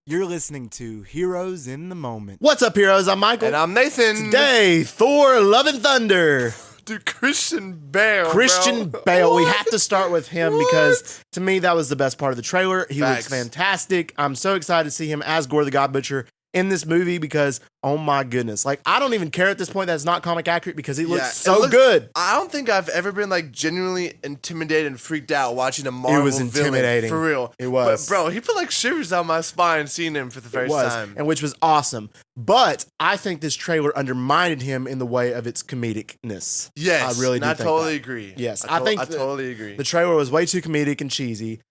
You're listening to Heroes in the Moment. What's up, heroes? I'm Michael. And I'm Nathan. Today, Thor, Love and Thunder. Dude, Christian Bale. Christian bro. Bale. What? We have to start with him because, to me, that was the best part of the trailer. He Facts. looks fantastic. I'm so excited to see him as Gorr the God Butcher in this movie because, oh my goodness. Like, I don't even care at this point that it's not comic accurate because he looks so good. I don't think I've ever been, like, genuinely intimidated and freaked out watching a Marvel It was intimidating. villain, for real. It was. But, bro, he put, like, shivers down my spine seeing him for the first time. And which was awesome. But I think this trailer undermined him in the way of its comedicness. Yes. I really do I think totally that. agree. Yes. I totally agree. The trailer was way too comedic and cheesy,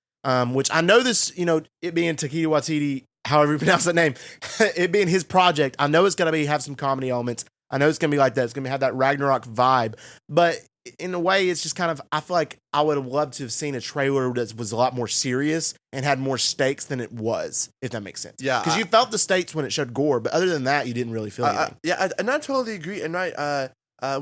which I know this, it being Taika Waititi, however you pronounce that name, it being his project, I know it's going to have some comedy elements. I know it's going to be like that. It's going to have that Ragnarok vibe. But in a way, it's just kind of, I feel like I would have loved to have seen a trailer that was a lot more serious and had more stakes than it was, if that makes sense. Yeah. Because you felt the stakes when it showed Gorr, but other than that, you didn't really feel anything. And I totally agree. And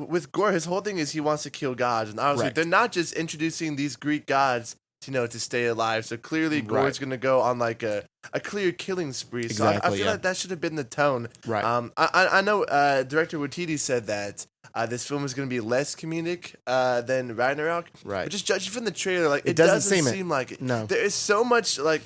with Gorr, his whole thing is he wants to kill gods. And obviously, Right. they're not just introducing these Greek gods, to stay alive. So clearly, Gorr's Right. going to go on like a clear killing spree. So Exactly, I feel yeah. like that should have been the tone. Right. I know director Waititi said that this film is going to be less comedic than Ragnarok. Right. But just judging from the trailer, like It it doesn't doesn't seem it. seem like it. No. There is so much like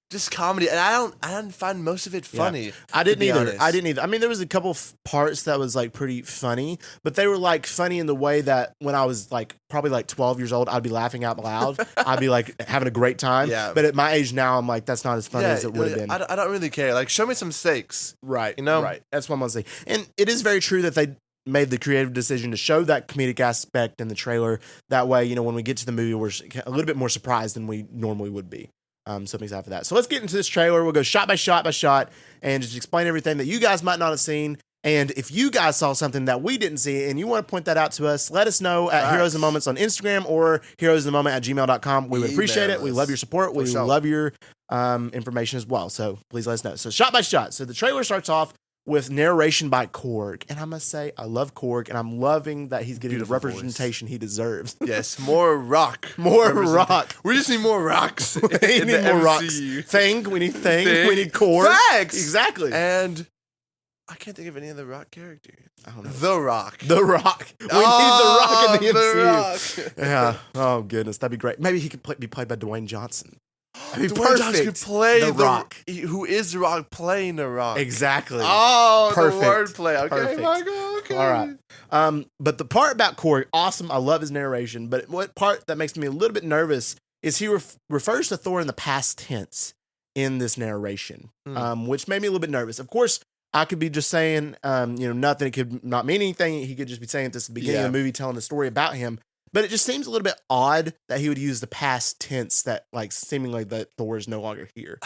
just comedy, and I didn't find most of it funny. I didn't to be either. honest. I didn't either. I mean, there was a couple parts that was like pretty funny, but they were like funny in the way that when I was like probably like 12 years old, I'd be laughing out loud. I'd be like having a great time. Yeah. But at my age now, I'm like, that's not as funny as it would have been. I don't really care. Like, show me some stakes. Right. Right. That's what I'm gonna say. And it is very true that they made the creative decision to show that comedic aspect in the trailer. That way, when we get to the movie, we're a little bit more surprised than we normally would be. So I'm excited for that. So let's get into this trailer. We'll go shot by shot by shot and just explain everything that you guys might not have seen. And if you guys saw something that we didn't see and you want to point that out to us, let us know at Heroes in the Moments on Instagram or heroesinthemoment@gmail.com. We would appreciate it. We love your support. We love your information as well. So please let us know. So shot by shot. So the trailer starts off with narration by Korg. And I must say, I love Korg, and I'm loving that he's getting Beautiful the representation he deserves. Yes, more rock. More rock. We just need more rocks. We in need the more MCU. rocks. Thing. We need Thing. We need Korg. Facts. Exactly. And I can't think of any other rock characters. I don't know. The Rock. The Rock. We need The Rock in the MCU. Rock. Yeah. Oh, goodness. That'd be great. Maybe he could be played by Dwayne Johnson. That'd be Dwayne Johnson could play The Rock. Who is The Rock playing The Rock? Exactly. Oh, Perfect. the wordplay. Okay, Perfect. Michael. Okay. All right. But the part about Korg, awesome. I love his narration. But what part that makes me a little bit nervous is he refers to Thor in the past tense in this narration, which made me a little bit nervous. Of course, I could be just saying, nothing. It could not mean anything. He could just be saying this at the beginning of the movie, telling the story about him. But it just seems a little bit odd that he would use the past tense that, like, seemingly that Thor is no longer here.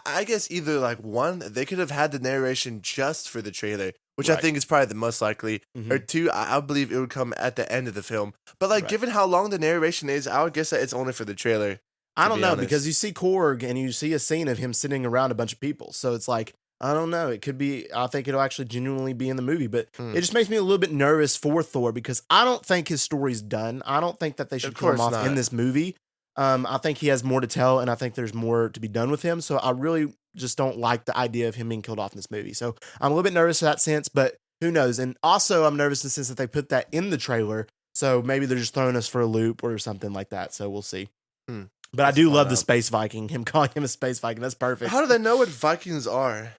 I guess either, like, one, they could have had the narration just for the trailer, which I think is probably the most likely. Mm-hmm. Or two, I believe it would come at the end of the film. But, like, given how long the narration is, I would guess that it's only for the trailer. I don't know, because you see Korg and you see a scene of him sitting around a bunch of people. So it's like, I don't know. It could be, I think it'll actually genuinely be in the movie, but it just makes me a little bit nervous for Thor because I don't think his story's done. I don't think that they should kill him off in this movie. I think he has more to tell, and I think there's more to be done with him. So I really just don't like the idea of him being killed off in this movie. So I'm a little bit nervous in that sense, but who knows? And also I'm nervous in the sense that they put that in the trailer. So maybe they're just throwing us for a loop or something like that. So we'll see. But I do love the Space Viking, him calling him a Space Viking. That's perfect. How do they know what Vikings are?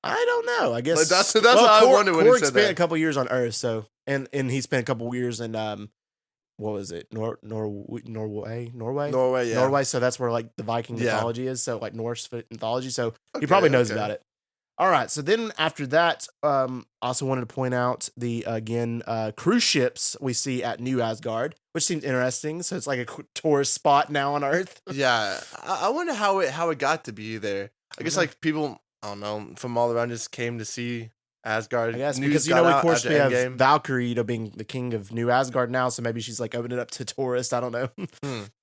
I don't know. I guess like that's what I wondered when he Korg said spent that. a couple years on Earth, so and he spent a couple years in what was it? Norway. Norway, yeah. Norway. So that's where like the Viking mythology is. So like Norse mythology. So he probably knows about it. All right. So then after that, also wanted to point out the cruise ships we see at New Asgard, which seems interesting. So it's like a tourist spot now on Earth. Yeah, I wonder how it got to be there. I guess like people, I don't know, from all around just came to see Asgard. I guess News because, got of out course, after we have Endgame. Valkyrie, being the king of New Asgard now, so maybe she's like opening it up to tourists. I don't know.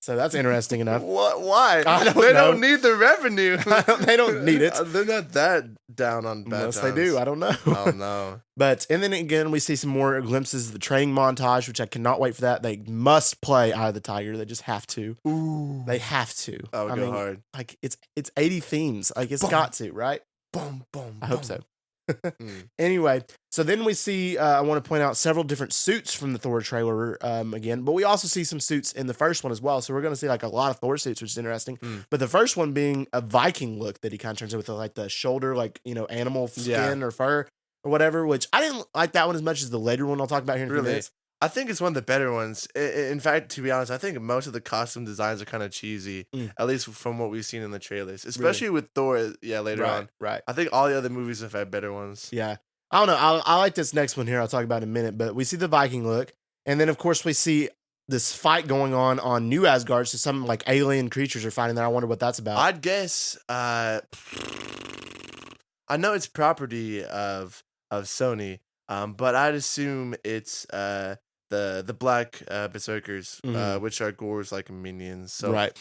So that's interesting enough. What? Why? I don't they know. don't need the revenue. They don't need it. They're not that down on bad Unless times. they do. I don't know. Oh no. But, and then again, we see some more glimpses of the training montage, which I cannot wait for that. They must play Eye of the Tiger. They just have to. Ooh. They have to. I would go hard. Like, it's 80 themes. Like, it's Boom. got to, right? Boom, boom. I hope so. Mm. Anyway, so then we see, I want to point out several different suits from the Thor trailer again, but we also see some suits in the first one as well. So we're going to see like a lot of Thor suits, which is interesting. But the first one being a Viking look that he kind of turns in with like the shoulder, like, animal skin or fur or whatever, which I didn't like that one as much as the later one I'll talk about here in a few minutes. I think it's one of the better ones. In fact, to be honest, I think most of the costume designs are kind of cheesy, at least from what we've seen in the trailers, especially with Thor. Yeah, later on. Right. I think all the other movies have had better ones. Yeah. I don't know. I like this next one here. I'll talk about in a minute, but we see the Viking look. And then, of course, we see this fight going on New Asgard. So some like alien creatures are fighting there. I wonder what that's about. I'd guess, I know it's property of Sony, but I'd assume it's the black berserkers, which are Gorr's like minions. So right.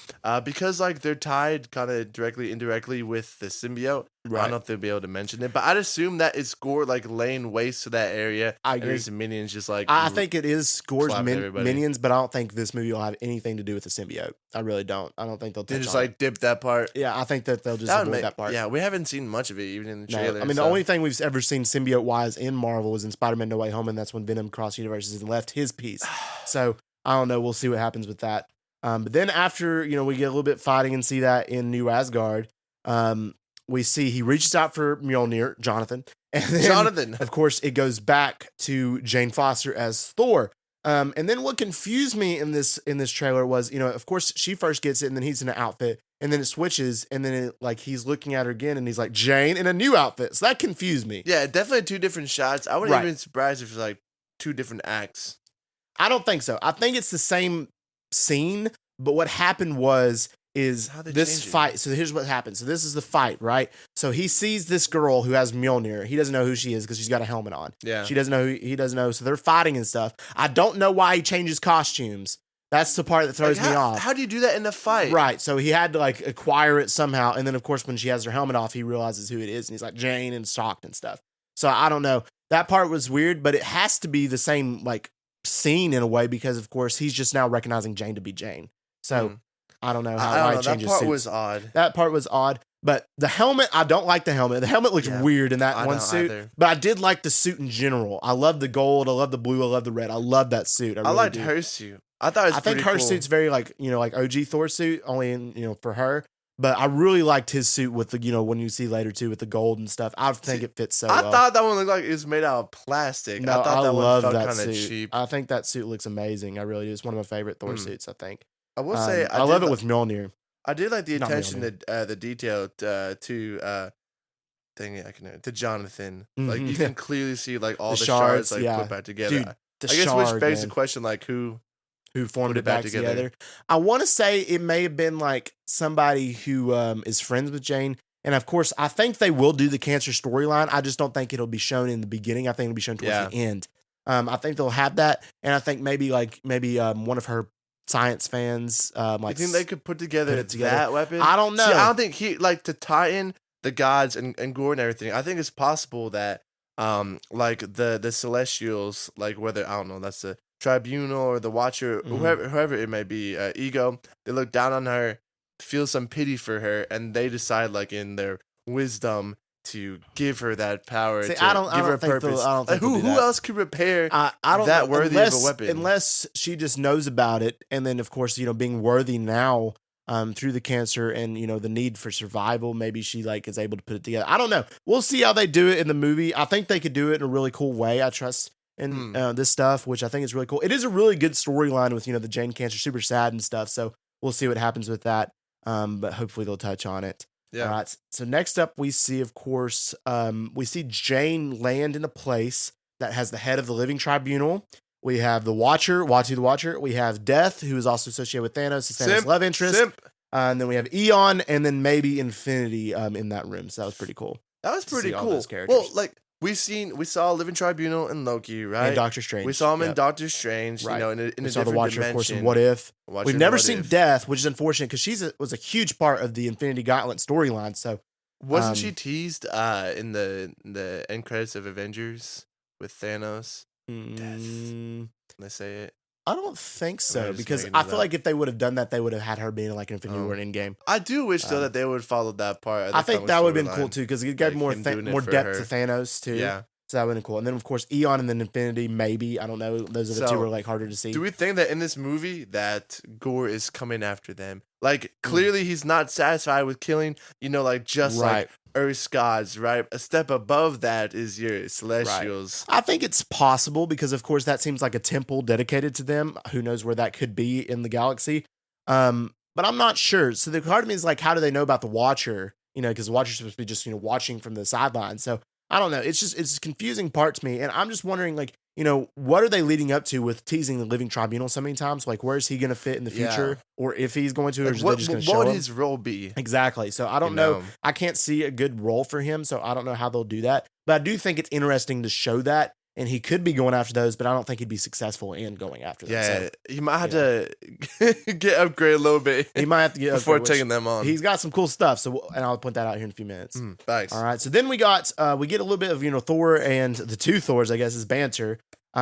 Because like they're tied kind of directly, indirectly with the symbiote. Right. I don't know if they'll be able to mention it, but I'd assume that it's Gorr like laying waste to that area. I agree. And his minions just like I think it is Gorr's everybody. minions, but I don't think this movie will have anything to do with the symbiote. I really don't. I don't think they'll touch they just on like it. dip that part. Yeah, I think that they'll just That would avoid make that part. Yeah, we haven't seen much of it even in the No, trailer. I mean, the only thing we've ever seen symbiote wise in Marvel was in Spider-Man: No Way Home, and that's when Venom crossed universes and left his piece. So I don't know. We'll see what happens with that. But then after we get a little bit fighting and see that in New Asgard, we see he reaches out for Mjolnir, Jonathan, and then, of course, it goes back to Jane Foster as Thor. And then what confused me in this trailer was, of course, she first gets it, and then he's in an outfit, and then it switches, and then he's looking at her again, and he's like, Jane in a new outfit. So that confused me. Yeah, definitely two different shots. I wouldn't even be surprised if it's like two different acts. I don't think so. I think it's the same scene, but what happened is this fight. So here's what happened. So this is the fight, right? So he sees this girl who has Mjolnir. He doesn't know who she is because she's got a helmet on. Yeah. She doesn't know he doesn't know. So they're fighting and stuff. I don't know why he changes costumes. That's the part that throws me off. How do you do that in a fight? Right. So he had to acquire it somehow. And then of course when she has her helmet off, he realizes who it is. And he's like Jane and shocked and stuff. So I don't know. That part was weird, but it has to be the same scene in a way because of course he's just now recognizing Jane to be Jane. So I don't know why he changes that part suits. was odd. That part was odd. But the helmet, I don't like the helmet. The helmet looks weird in that one suit. Either. But I did like the suit in general. I love the gold. I love the blue. I love the red. I love that suit. I liked her suit. I thought it was I think her cool. suit's very like OG Thor suit, only in, for her. But I really liked his suit with the, when you see later too, with the gold and stuff. I think it fits so well. I thought that one looked like it was made out of plastic. No, I thought that love one felt that kind of suit. cheap. I think that suit looks amazing. I really do. It's one of my favorite Thor suits, I think. I will say, I love it with Mjolnir. I did like the attention to the detail to Jonathan. Like you can clearly see all the shards put back together. Dude, I guess which begs the question who formed it back together. I want to say it may have been somebody who is friends with Jane. And of course, I think they will do the cancer storyline. I just don't think it'll be shown in the beginning. I think it'll be shown towards the end. I think they'll have that. And I think maybe one of her science fans you think they could put together that weapon? I don't know. See, I don't think to tie in the gods and Gorr and everything. I think it's possible that the Celestials, whether I don't know, that's the Tribunal or the Watcher, whoever it may be, Ego, they look down on her, feel some pity for her, and they decide in their wisdom to give her that power. See, give her a purpose. Who else could repair that worthy of a weapon? Unless she just knows about it, and then of course being worthy now through the cancer and the need for survival, maybe she is able to put it together. I don't know. We'll see how they do it in the movie. I think they could do it in a really cool way. I trust in this stuff, which I think is really cool. It is a really good storyline with the Jane cancer, super sad and stuff. So we'll see what happens with that. But hopefully they'll touch on it. Yeah. All right. So next up, we see, of course, Jane land in a place that has the head of the Living Tribunal. We have the Watcher, Waititi the Watcher. We have Death, who is also associated with Thanos, his Thanos' love interest. And then we have Eon, and then maybe Infinity in that room. So that was pretty cool. That was pretty cool. Those characters. Well, we saw Living Tribunal in Loki, right? And Doctor Strange. We saw him in Yep. Doctor Strange, Right. you know, in a We saw different the Watcher, dimension. of course, in What If. Watcher We've in never What seen If. Death, which is unfortunate because was a huge part of the Infinity Gauntlet storyline. So Wasn't she teased in the end credits of Avengers with Thanos? mm, Let's say it. I don't think so just because making I it feel up. like if they would have done that, they would have had her being like an Infinity War and Endgame. I do wish though that they would follow that part. Of the I think comic that would have been cool storyline. too because it gave Like more him doing it more for depth her. to Thanos too. Yeah. So that would have been cool. And then of course Eon and then Infinity, maybe. I don't know. Those are the two So, were like harder to see. Do we think that in this movie that Gorr is coming after them? Like clearly he's not satisfied with killing, you know, like just like Earth's gods, right? A step above that is your Celestials. I think it's possible because, of course, that seems like a temple dedicated to them. Who knows where that could be in the galaxy? But I'm not sure. So the part of me is like, how do they know about the Watcher? You know, because the Watcher's supposed to be just watching from the sidelines. So I don't know. It's a confusing part to me, and I'm just wondering, like, what are they leading up to with teasing the Living Tribunal so many times? Like, where is he going to fit in the future, or if he's going to, or is they just going to show what would him? his role be? Exactly. So I don't know. I can't see a good role for him, so I don't know how they'll do that. But I do think it's interesting to show that, and he could be going after those, but I don't think he'd be successful in going after them. Yeah, So he might have to get upgraded a little bit. he might have to get before upgraded, taking them on. He's got some cool stuff, and I'll point that out here in a few minutes. Thanks. All right. So then we get a little bit of Thor and the two Thors, I guess, is banter,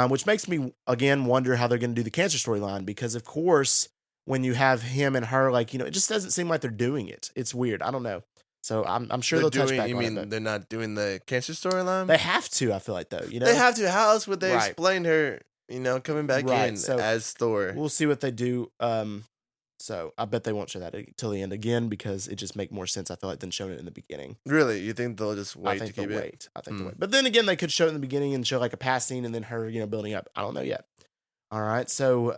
which makes me again wonder how they're going to do the cancer storyline because, of course, when you have him and her, like it just doesn't seem like they're doing it. It's weird. I don't know. So I'm sure they'll touch back You on mean it. they're not doing the cancer storyline? They have to. I feel like though. They have to. How else would they Right. explain her? Coming back in So as Thor. We'll see what they do. So I bet they won't show that till the end again because it just make more sense. I feel like than showing it in the beginning. Really, you think they'll just wait I think to keep they'll it? wait. I think they'll wait. But then again, they could show it in the beginning and show like a past scene and then her, building up. I don't know yet. All right. So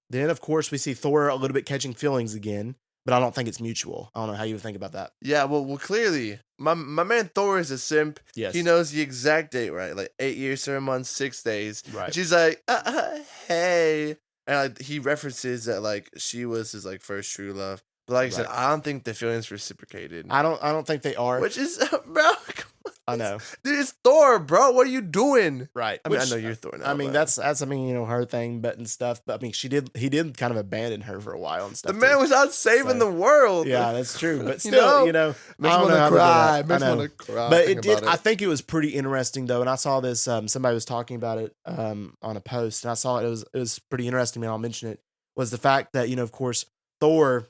then, of course, we see Thor a little bit catching feelings again, but I don't think it's mutual. I don't know how you would think about that. Yeah, well, clearly, my man Thor is a simp. Yes. He knows the exact date, right? Like 8 years, 7 months, 6 days. Right. And she's like, hey. And like he references that like she was his like first true love. But like I said, I don't think the feelings reciprocated. I don't think they are. Which is, bro, I know. dude, it's Thor, bro. What are you doing? Right. I mean, Which, I know you're Thor now. I mean, but that's her thing, but and stuff. But I mean, he did kind of abandon her for a while and stuff. the man too. was out saving So, the world. Yeah, that's true. But You still, know? I Makes don't me know how wanna to do cry. that. Makes I me know. wanna cry. But it thinking did. about I think it was pretty interesting though, and I saw this. Somebody was talking about it on a post, and I saw it. It was pretty interesting. And I'll mention it. Was the fact that of course, Thor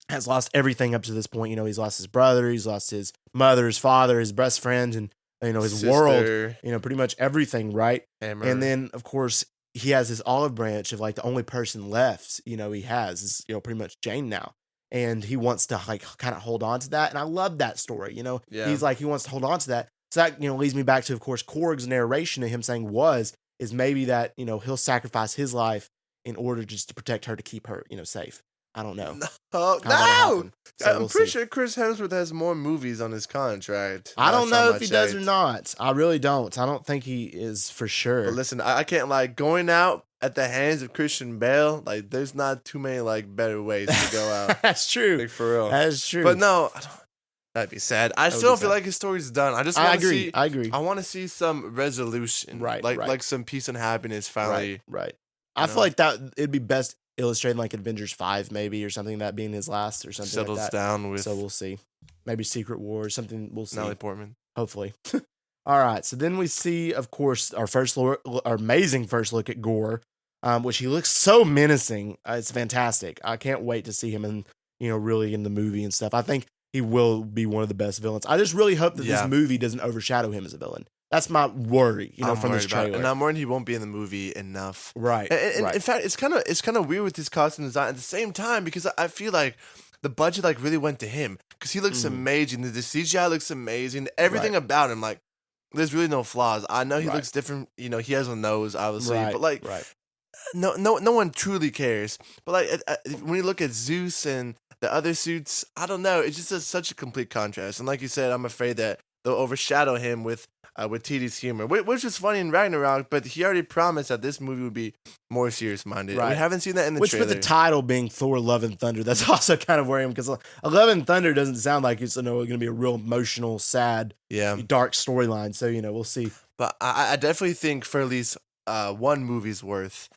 has lost everything up to this point. He's lost his brother, he's lost his mother, his father, his best friend, and his Sister, world. Pretty much everything, right? Hammer. And then of course he has this olive branch of like the only person left. He has is pretty much Jane now. And he wants to like kind of hold on to that. And I love that story. Yeah. He's like, he wants to hold on to that. So that, leads me back to, of course, Korg's narration of him saying is maybe that, he'll sacrifice his life in order just to protect her, to keep her, safe. I don't know. Oh, how that'll no! happen. So I'm we'll pretty see. sure Chris Hemsworth has more movies on his contract. I don't last know time if I he does or checked. not. I really don't. I don't think he is for sure. But listen, I can't lie. Going out at the hands of Christian Bale, like, there's not too many like better ways to go out. That's true. Like, for real. That's true. But no, I don't, that'd be sad. I That would still be don't feel sad. like his story's done. I just I want to agree. see. I agree. I want to see some resolution, Right, Like right. like some peace and happiness finally. Right. I feel like that it'd be best illustrated like Avengers 5 maybe or something, that being his last or something Settles like that. down with So we'll see. Maybe Secret War or something. We'll see. Natalie Portman. Hopefully. All right. So then we see, of course, our amazing first look at Gorr, which he looks so menacing. It's fantastic. I can't wait to see him in, really in the movie and stuff. I think he will be one of the best villains. I just really hope that this movie doesn't overshadow him as a villain. That's my worry, I'm from this worried about it. trailer. And I'm worried he won't be in the movie enough. Right. And right. in fact, it's kind of weird with his costume design at the same time because I feel like the budget like really went to him because he looks amazing. The CGI looks amazing. Everything about him, like, there's really no flaws. I know he looks different. He has a nose, obviously, but like, no one truly cares. But like, when you look at Zeus and the other suits, I don't know. It's just such a complete contrast. And like you said, I'm afraid that they'll overshadow him with Waititi's humor, which is funny in Ragnarok, but he already promised that this movie would be more serious minded. Right. We haven't seen that in the Which trailer. with the title being Thor: Love and Thunder, that's also kind of worrying because Love and Thunder doesn't sound like it's going to be a real emotional, sad, dark storyline. So we'll see. But I definitely think for at least one movie's worth,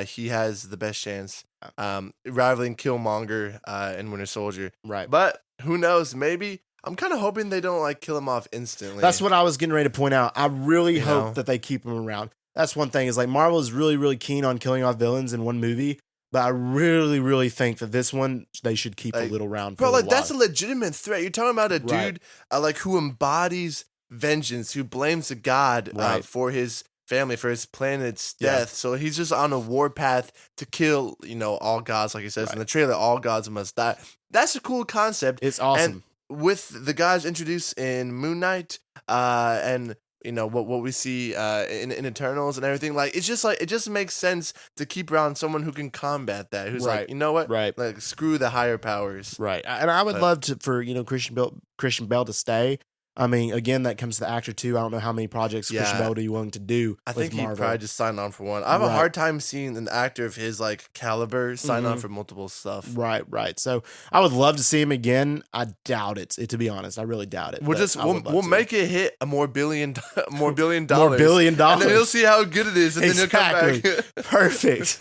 he has the best chance, rivaling Killmonger and Winter Soldier. Right. But who knows? Maybe I'm kind of hoping they don't like kill him off instantly. That's what I was getting ready to point out. I really hope that they keep him around. That's one thing is like Marvel is really, really keen on killing off villains in one movie. But I really, really think that this one, they should keep a little round. Bro, like that's a legitimate threat. You're talking about a dude like who embodies vengeance, who blames the god for his family, for his planet's death. So he's just on a war path to kill, all gods, like he says in the trailer, all gods must die. That's a cool concept. It's awesome. And with the guys introduced in Moon Knight, and what we see in Eternals and everything, like it just makes sense to keep around someone who can combat that, who's like, you know what, like screw the higher powers, and I would love for Christian Bale to stay. I mean, again, that comes to the actor too. I don't know how many projects Christian Bale are you willing to do. I think he probably just signed on for one. I have a hard time seeing an actor of his like caliber sign on for multiple stuff. Right. So I would love to see him again. I doubt it. To be honest, I really doubt it. We'll make it hit a more billion dollars. More $1 billion. And then he'll see how good it is, and then he'll come back. Perfect.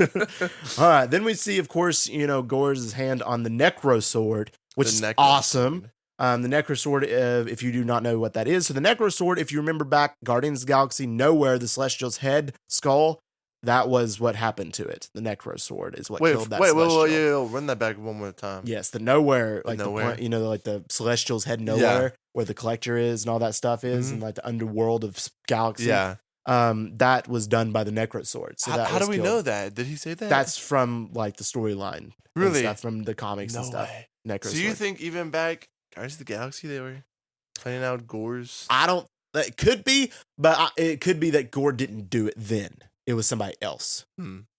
All right. Then we see, of course, Gorr's hand on the Necro Sword, which is awesome. The Necro Sword, if you do not know what that is. So the Necro Sword, if you remember back, Guardians of the Galaxy, Nowhere, the Celestial's head, skull, that was what happened to it. The Necro Sword is what killed that Celestial. Wait, run that back one more time. Yes, the Nowhere, like Nowhere. like the Celestial's head, Nowhere, where the Collector is and all that stuff is, and like the underworld of Galaxy. Yeah. That was done by the Necro Sword. So how do we know that? Did he say that? That's from like the storyline. Really? That's from the comics and stuff. Way. Necro Sword. So you think even back Guardians of the Galaxy, they were planning out Gorr's? I don't. It could be, but it could be that Gorr didn't do it then. It was somebody else.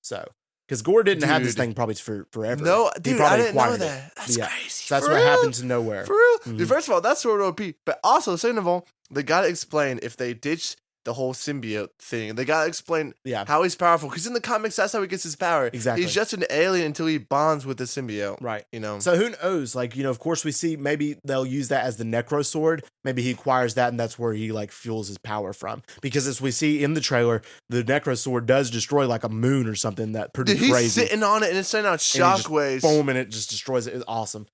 So, because Gorr didn't have this thing probably for forever. No, dude, I didn't know that. It. That's crazy. That's what happened to Nowhere. For real? Dude, first of all, that's sort of OP. But also, second of all, they gotta explain if they ditch the whole symbiote thing. They gotta explain how he's powerful. Because in the comics, that's how he gets his power. Exactly. He's just an alien until he bonds with the symbiote. Right. So who knows? Like, of course we see maybe they'll use that as the Necro Sword. Maybe he acquires that and that's where he like fuels his power from. Because as we see in the trailer, the Necro Sword does destroy like a moon or something that pretty crazy. He's sitting on it and it's sending out shockwaves. Boom, and it just destroys it. It's awesome.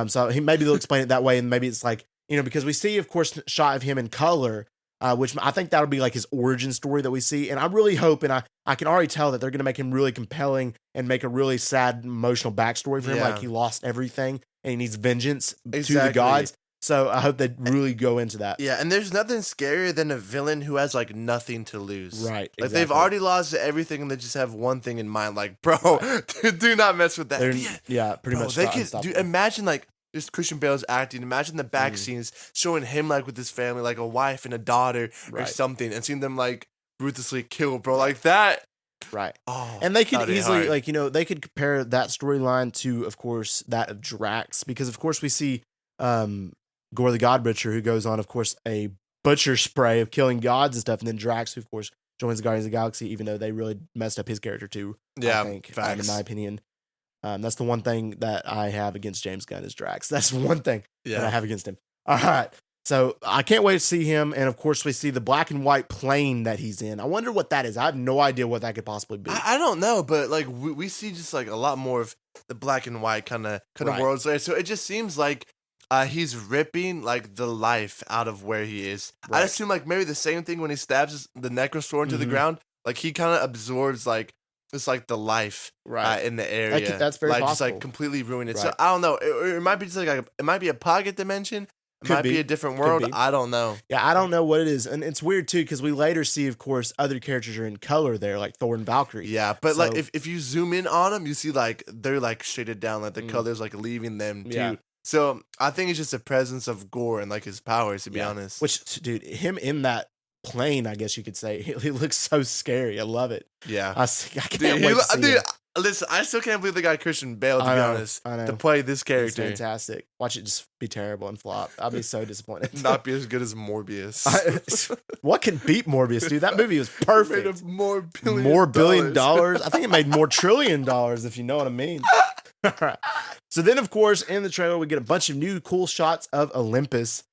So maybe they'll explain it that way, and maybe it's like, because we see, of course, a shot of him in color, which I think that'll be like his origin story that we see. And I really hope, and I can already tell that they're going to make him really compelling and make a really sad, emotional backstory for him. Like he lost everything and he needs vengeance to the gods. So I hope they really go into that. Yeah, and there's nothing scarier than a villain who has like nothing to lose. Right. Like they've already lost everything and they just have one thing in mind. Like, bro, do not mess with that. Pretty much. They could imagine like just Christian Bale's acting. Imagine the back scenes showing him like with his family, like a wife and a daughter or something, and seeing them like ruthlessly kill, bro, like that. Right. Oh, and they could easily they could compare that storyline to, of course, that of Drax, because of course we see Gorr the God Butcher, who goes on, of course, a butcher spray of killing gods and stuff, and then Drax, who of course joins the Guardians of the Galaxy, even though they really messed up his character too. Yeah, I think, in my opinion. That's the one thing that I have against James Gunn is Drax. That's one thing that I have against him. All right. So I can't wait to see him. And of course, we see the black and white plane that he's in. I wonder what that is. I have no idea what that could possibly be. I don't know, but like we see just like a lot more of the black and white kind of worlds there. So it just seems like he's ripping like the life out of where he is. I assume like maybe the same thing when he stabs the Necro Sword into the ground. Like he kind of absorbs like it's like the life in the area. That's very possible. Just like completely ruin it. So I don't know. It might be just like it might be a pocket dimension. It might be a different world. I don't know. Yeah, I don't know what it is. And it's weird too, because we later see, of course, other characters are in color there, like Thor and Valkyrie. Yeah, but like if you zoom in on them, you see like they're like shaded down, like the colors like leaving them too. Yeah. So I think it's just a presence of Gorr and like his powers, to be honest. Which, dude, him in that plane, I guess you could say, he looks so scary. I love it. Yeah, I can't wait to see it. Listen, I still can't believe they got Christian Bale, to be honest, I know. to play this It's character. fantastic. Watch it just be terrible and flop. I'll be so disappointed. Not be as good as Morbius. What can beat Morbius, dude? That movie was Made perfect. of more Billion dollars. I think it made more $1 trillion, if you know what I mean. All right. So then, of course, in the trailer, we get a bunch of new cool shots of Olympus,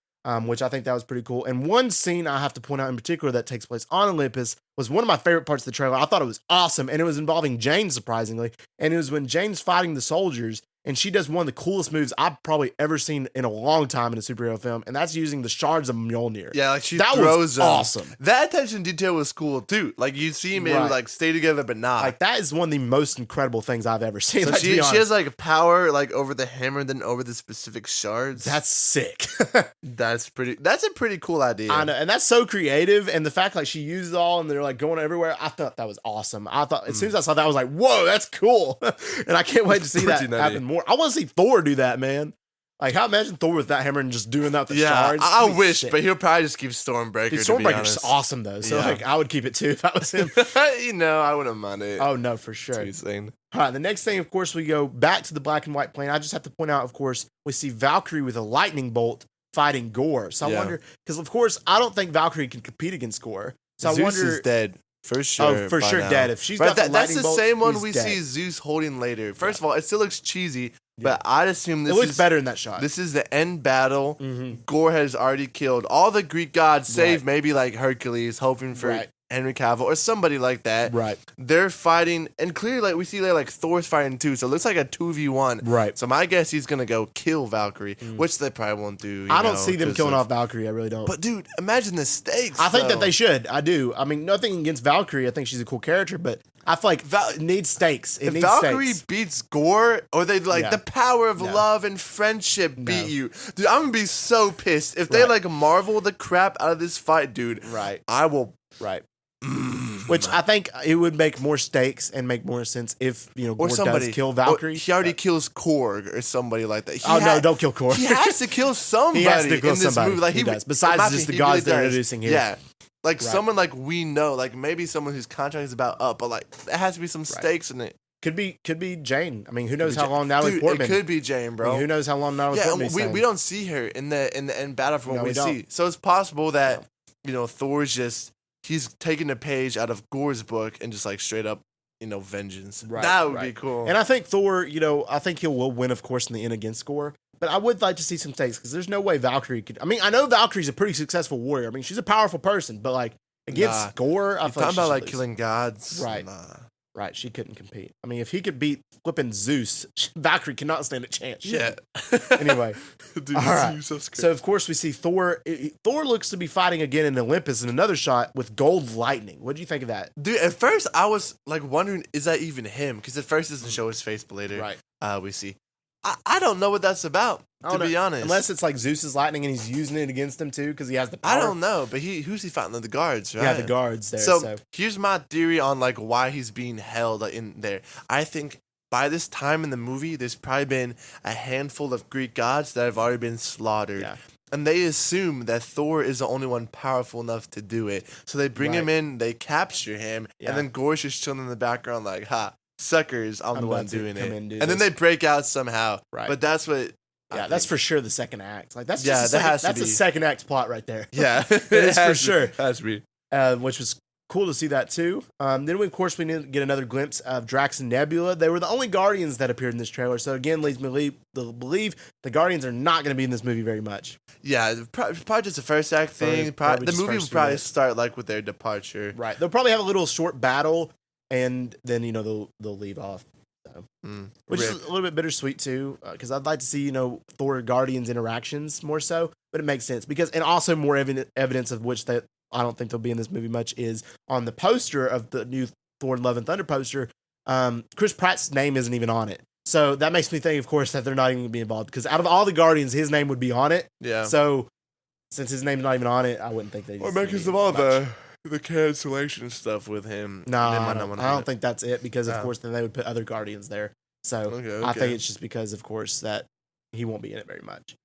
which I think that was pretty cool. And one scene I have to point out in particular that takes place on Olympus was one of my favorite parts of the trailer. I thought it was awesome, and it was involving Jane, surprisingly. And it was when Jane's fighting the soldiers, and she does one of the coolest moves I've probably ever seen in a long time in a superhero film, and that's using the shards of Mjolnir. Yeah, like she that throws was them. awesome. That attention to detail was cool too. Like you see them Right. like stay together but not. Like that is one of the most incredible things I've ever seen. So Let's be she honest. has like power like over the hammer than over the specific shards. That's sick. That's a pretty cool idea. I know, and that's so creative. And the fact like she uses it all and they're like going everywhere, I thought that was awesome. I thought as soon as I saw that, I was like, "Whoa, that's cool!" And I can't wait to see that Pretty happen more. I want to see Thor do that, man. Like, how imagine Thor with that hammer and just doing that with the shards? I That'd be wish, sick. but he'll probably just keep Stormbreaker. Dude, to be Stormbreaker's honest. awesome though, so Yeah. like I would keep it too if that was him. You know, I wouldn't mind it. Oh no, for sure. That's insane. All right, the next thing, of course, we go back to the black and white plane. I just have to point out, of course, we see Valkyrie with a lightning bolt fighting Gorr. So I Yeah. wonder, because of course, I don't think Valkyrie can compete against Gorr. So Zeus I wonder, is dead for sure. oh, for by sure now. dead. If she's Right, got the that's lightning the bolt, same one he's we dead. see Zeus holding later. First Yeah. of all, it still looks cheesy, Yeah. but I'd assume this It looks is better in that shot. This is the end battle. Mhm. Gorr has already killed all the Greek gods, save Right. maybe like Hercules, hoping for Right. Henry Cavill or somebody like that. Right, They're fighting, and clearly, like we see there, like Thor's fighting too. So it looks like a 2v1. right. So my guess he's gonna go kill Valkyrie, which they probably won't do. you I don't know, see them 'cause killing of- off Valkyrie. I really don't. But dude, imagine the stakes. I think that though. they should. I do. I mean, nothing against Valkyrie. I think she's a cool character, but I feel like it needs stakes. It If needs Valkyrie stakes. beats Gorr, or they like Yeah. the power of No. love and friendship beat you, dude, I'm gonna be so pissed if they Right. like marvel the crap out of this fight, dude. Right, I will. right. Which I think it would make more stakes and make more sense if Or Gorr somebody does kill or Valkyrie. he already kills Korg or somebody like that. Oh no, don't kill Gorr. He has to kill somebody He has to kill in this somebody. movie. Like He he, does. Besides in my just the opinion, he gods they're does. introducing here. Yeah. Like Right. someone like we know, like maybe someone whose contract is about up, but like there has to be some stakes in it. Could be Jane. I mean, who knows Could be how long Natalie Dude, Portman? it could be Jane, I bro. mean, who knows how long Natalie Yeah, Portman? we don't see her in the end battle from what No, we we don't. see. So it's possible that Thor's just he's taking a page out of Gorr's book and just like straight up vengeance. Right, That would right. be cool. And I think Thor, I think he will win, of course, in the end against Gorr. But I would like to see some stakes because there's no way Valkyrie could. I mean, I know Valkyrie's a pretty successful warrior. I mean, she's a powerful person, but like against Gorr, I you feel talking like about like lose. killing gods, Right. Nah. Right, she couldn't compete. I mean, if he could beat flipping Zeus, Valkyrie cannot stand a chance. Yeah. Anyway, Dude, all right. Zeus, that's So of course we see Thor. Thor looks to be fighting again in Olympus in another shot with gold lightning. What do you think of that? Dude, at first I was like wondering, is that even him? Because at first it doesn't show his face, but later Right. we see. I don't know what that's about, I to don't be know. honest. Unless it's like Zeus's lightning and he's using it against him too because he has the power. I don't know, but who's he fighting? The guards, right? Yeah, the guards there. So, So, here's my theory on like why he's being held in there. I think by this time in the movie, there's probably been a handful of Greek gods that have already been slaughtered. Yeah. And they assume that Thor is the only one powerful enough to do it. So they bring him Right. in, they capture him, Yeah. and then Gorr's just chilling in the background like, ha, suckers, I'm the I'm one about to doing come it. in And and do then this. they break out somehow. Right. But that's what yeah, that's for sure the second act. Like that's Yeah, just that has to that's a be. second act plot right there. Yeah. It is for sure. Has to be. Which was cool to see that too. Then we, of course, we need to get another glimpse of Drax and Nebula. They were the only Guardians that appeared in this trailer. So again, leads me to believe the Guardians are not going to be in this movie very much. Yeah, probably just a first act thing. Probably The just movie first will few probably minutes. start like with their departure. Right. They'll probably have a little short battle, and then they'll leave off. So. Which is a little bit bittersweet too, because I'd like to see Thor Guardians interactions more so, but it makes sense because and also more evidence of which that I don't think they'll be in this movie much is on the poster of the new Thor: Love and Thunder poster. Chris Pratt's name isn't even on it, so that makes me think, of course, that they're not even going to be involved because out of all the Guardians, his name would be on it. Yeah. So since his name's not even on it, I wouldn't think they. Or because of all the cancellation stuff with him. No, I wanna don't do think that's it because, of No. course, then they would put other Guardians there. So Okay, I okay. think it's just because, of course, that he won't be in it very much.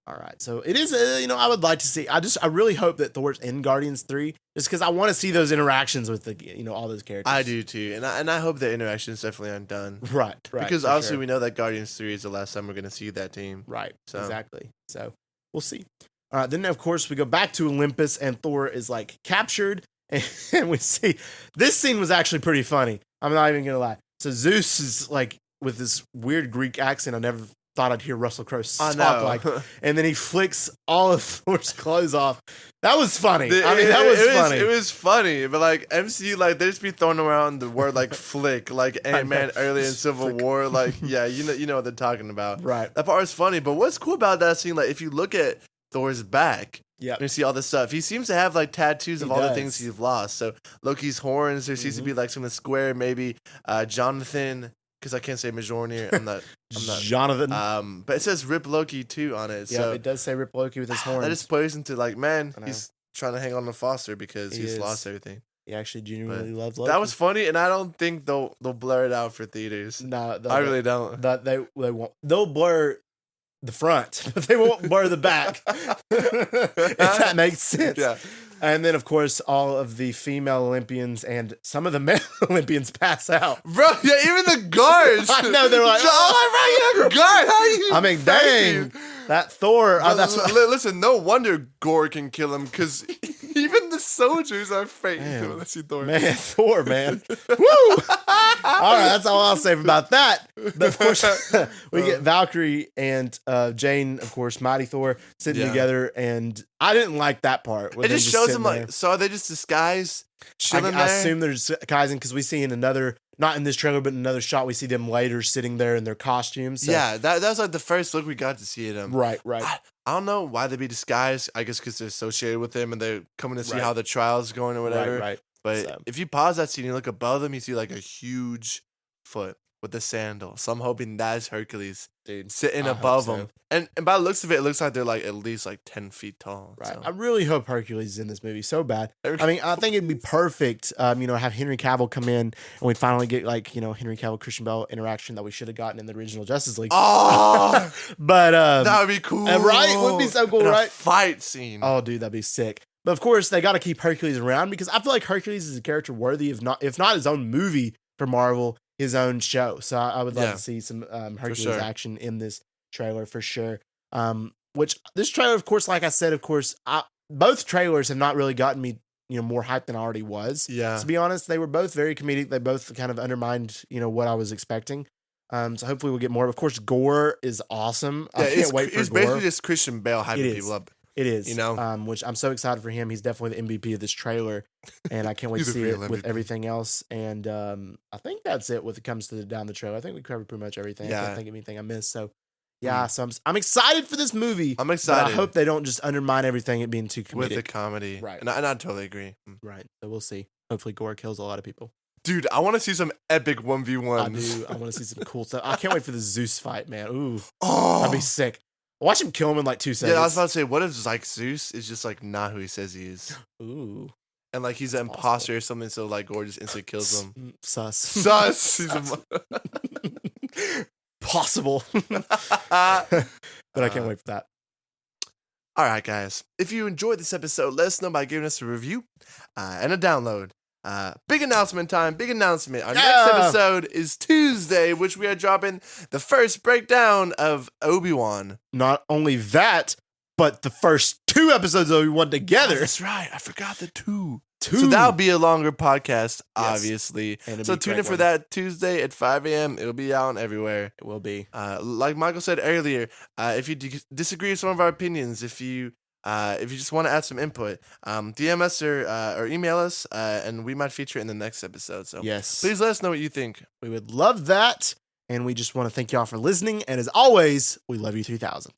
All right, so it is. I would like to see. I really hope that Thor's in Guardians 3, just because I want to see those interactions with all those characters. I do too, and I hope the interactions definitely aren't done. Right. Because obviously we know that Guardians 3 is the last time we're gonna see that team. Right. So. Exactly. So we'll see. All right. Then of course we go back to Olympus, and Thor is like captured, and we see this scene was actually pretty funny. I'm not even gonna lie. So Zeus is like with this weird Greek accent. I never thought I'd hear Russell Crowe talk like, and then he flicks all of Thor's clothes off. That was funny. That was funny. It was funny, but like MCU, like they just be throwing around the word like flick, like Ant-Man earlier in Civil War. Like, yeah, you know what they're talking about. Right. That part is funny, but what's cool about that scene, like if you look at Thor's back, you see all this stuff. He seems to have like tattoos of all the things he's lost. So Loki's horns. There seems to be like something square, maybe Jonathan. Because I can't say Mjolnir. I'm not Jonathan. But it says Rip Loki too on it. Yeah, so it does say Rip Loki with his horns. That just plays into like, man, he's trying to hang on to Foster because he's lost everything. He actually genuinely loves Loki. That was funny, and I don't think they'll blur it out for theaters. No, I really don't. They won't. They'll blur the front, but they won't blur the back. If that makes sense. Yeah. And then, of course, all of the female Olympians and some of the male Olympians pass out. Bro, yeah, even the guards. I know, they're like, oh, my guard, how you I mean, dang. That Thor. Listen, no wonder Gorr can kill him, because even the soldiers are fake. Let's see Thor. Man, Thor, man. Woo! All right, that's all I'll say about that. But of course, we get Valkyrie and Jane, of course, Mighty Thor, sitting together, and I didn't like that part. It just shows them like, so are they just disguised? I assume they're disguising, because we see in another, not in this trailer, but in another shot, we see them later sitting there in their costumes. So. Yeah, that was like the first look we got to see them. Right. I don't know why they'd be disguised. I guess because they're associated with them and they're coming to see how the trial's going or whatever. Right. But if you pause that scene and you look above them, you see like a huge foot with the sandal. So I'm hoping that's Hercules, dude, sitting above them. And by the looks of it, it looks like they're like at least like 10 feet tall. Right. So. I really hope Hercules is in this movie so bad. I mean, I think it'd be perfect, have Henry Cavill come in and we finally get like, Henry Cavill, Christian Bale interaction that we should have gotten in the original Justice League. Oh! But that would be cool. Right? Wouldn't be so cool, right? A fight scene. Oh, dude, that'd be sick. But of course, they got to keep Hercules around, because I feel like Hercules is a character worthy of if not his own movie for Marvel, his own show. So I would love to see some Hercules action in this trailer for sure. Which this trailer, of course, like I said, both trailers have not really gotten me, more hyped than I already was. Yeah. To be honest, they were both very comedic. They both kind of undermined, what I was expecting. So hopefully we'll get more. Of course, Gorr is awesome. Yeah, I can't wait for it's Gorr. basically just Christian Bale hyping people up. It is, which I'm so excited for him. He's definitely the MVP of this trailer, and I can't wait to see it with everything else. And I think that's it when it comes to down the trailer. I think we covered pretty much everything. I can't think of anything I missed. So, so I'm excited for this movie. I'm excited. I hope they don't just undermine everything, it being too comedic. With the comedy. Right. And I totally agree. Right. So we'll see. Hopefully Gorr kills a lot of people. Dude, I want to see some epic 1v1s. I do. I want to see some cool stuff. I can't wait for the Zeus fight, man. Ooh. Oh. That'd be sick. Watch him kill him in like 2 seconds. Yeah, I was about to say, what if like Zeus is just like not who he says he is? Ooh. And like he's an imposter or something, so like Gorr just instantly kills him. Sus. He's possible. But I can't wait for that. All right, guys. If you enjoyed this episode, let us know by giving us a review and a download. Big announcement time. Big announcement. Our next episode is Tuesday, which we are dropping the first breakdown of Obi-Wan. Not only that, but the first 2 episodes of Obi-Wan together. Oh, that's right. I forgot the 2. So that'll be a longer podcast, obviously. So tune in for that Tuesday at 5 a.m. It'll be out everywhere. It will be. Like Michael said earlier, if you disagree with some of our opinions, if you just want to add some input, DM us or email us, and we might feature it in the next episode. So yes, please let us know what you think. We would love that. And we just want to thank y'all for listening. And as always, we love you 3000.